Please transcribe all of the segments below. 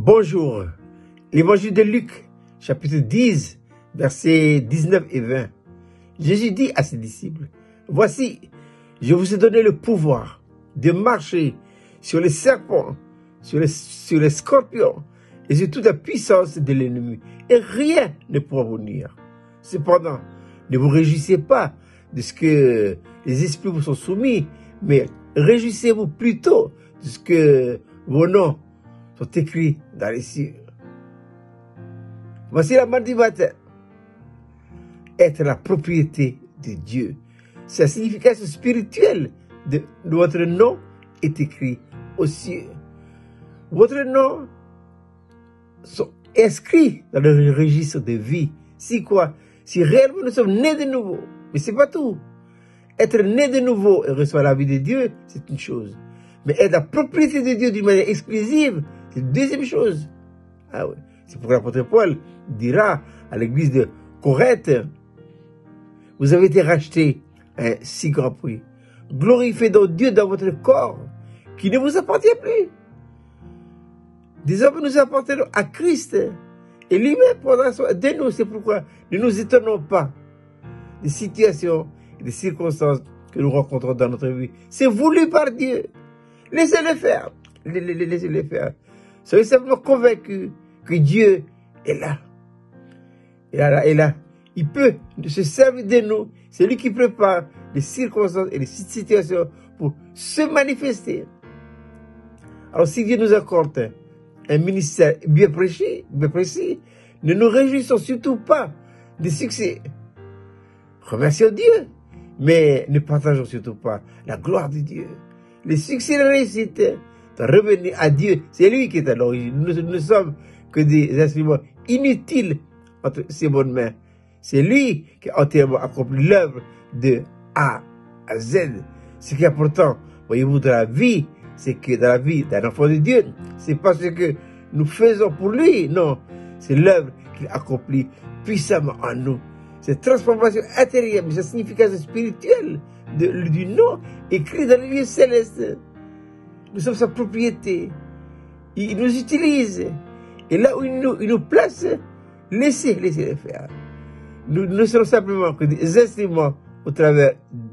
Bonjour. L'évangile de Luc, chapitre 10, versets 19 et 20. Jésus dit à ses disciples, « Voici, je vous ai donné le pouvoir de marcher sur les serpents, sur les scorpions et sur toute la puissance de l'ennemi, et rien ne pourra vous nuire. Cependant, ne vous réjouissez pas de ce que les esprits vous sont soumis, mais réjouissez-vous plutôt de ce que vos noms sont écrits dans les cieux. » Voici la mardi matin. Être la propriété de Dieu. C'est la signification spirituelle de votre nom est écrit aux cieux. Votre nom sont inscrits dans le registre de vie. Si quoi? Si réellement nous sommes nés de nouveau. Mais c'est pas tout. Être né de nouveau et recevoir la vie de Dieu, c'est une chose. Mais être la propriété de Dieu d'une manière exclusive, c'est une deuxième chose. Ah ouais. C'est pourquoi l'apôtre Paul dira à l'église de Corinthe, vous avez été rachetés à un si grand prix. Glorifiez donc Dieu dans votre corps, qui ne vous appartient plus. Désormais, nous appartenons à Christ. Et lui-même prendra soin de nous. C'est pourquoi ne nous étonnons pas des situations et des circonstances que nous rencontrons dans notre vie. C'est voulu par Dieu. Laissez-le faire. Laissez-le faire. Soyez simplement convaincus que Dieu est là. Il est là. Il peut se servir de nous. C'est lui qui prépare les circonstances et les situations pour se manifester. Alors si Dieu nous accorde un ministère bien précis, ne nous réjouissons surtout pas des succès. Remercions Dieu, mais ne partageons surtout pas la gloire de Dieu. Les succès et les réussites doivent revenir à Dieu. C'est lui qui est à l'origine. Nous ne sommes que des instruments inutiles entre ses bonnes mains. C'est lui qui a entièrement accompli l'œuvre de A à Z. Ce qui est important, voyez-vous, dans la vie, c'est que dans la vie d'un enfant de Dieu, c'est pas ce que nous faisons pour lui, non. C'est l'œuvre qu'il accomplit puissamment en nous. Cette transformation intérieure, mais sa signification spirituelle du nom écrit dans les lieux célestes. Nous sommes sa propriété. Il nous utilise. Et là où il nous place, laissez-les faire. Nous ne serons simplement que des instruments au travers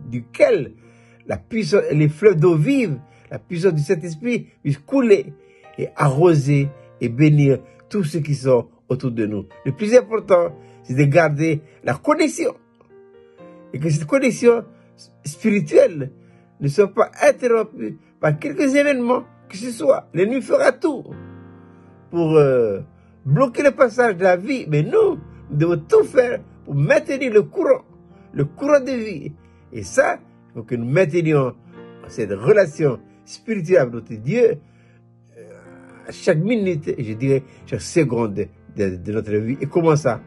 duquel la puissance et les fleuves d'eau vive, la puissance du Saint-Esprit puissent couler et arroser et bénir tous ceux qui sont autour de nous. Le plus important, c'est de garder la connexion. Et que cette connexion spirituelle ne soit pas interrompue par quelques événements que ce soit. L'ennemi fera tout pour bloquer le passage de la vie. Mais nous devons tout faire pour maintenir le courant de vie. Et ça, il faut que nous maintenions cette relation spirituelle avec notre Dieu à chaque minute, et je dirais chaque seconde de notre vie. Et comment ça?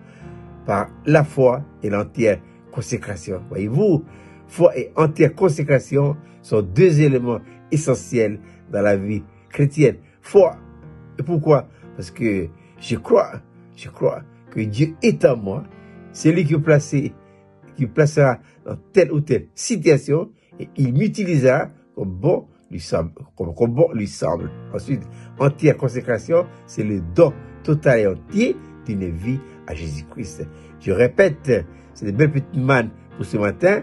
Par la foi et l'entière consécration. Voyez-vous, foi et entière consécration sont deux éléments essentiels dans la vie chrétienne. Foi. Et pourquoi? Parce que je crois que Dieu est en moi. C'est lui qui me placera dans telle ou telle situation et il m'utilisera comme bon lui semble. Ensuite, entière consécration, c'est le don total et entier d'une vie à Jésus-Christ. Je répète, c'est des belles petites mannes pour ce matin.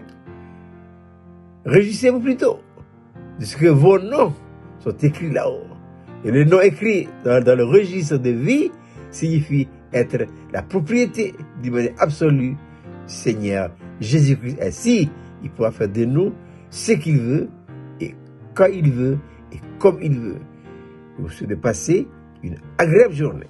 Réjouissez-vous plutôt de ce que vos noms sont écrits là-haut. Et le nom écrit dans le registre de vie signifie être la propriété d'une manière absolue du Seigneur Jésus-Christ. Ainsi, il pourra faire de nous ce qu'il veut, et quand il veut, et comme il veut. Et vous souhaitez passer une agréable journée.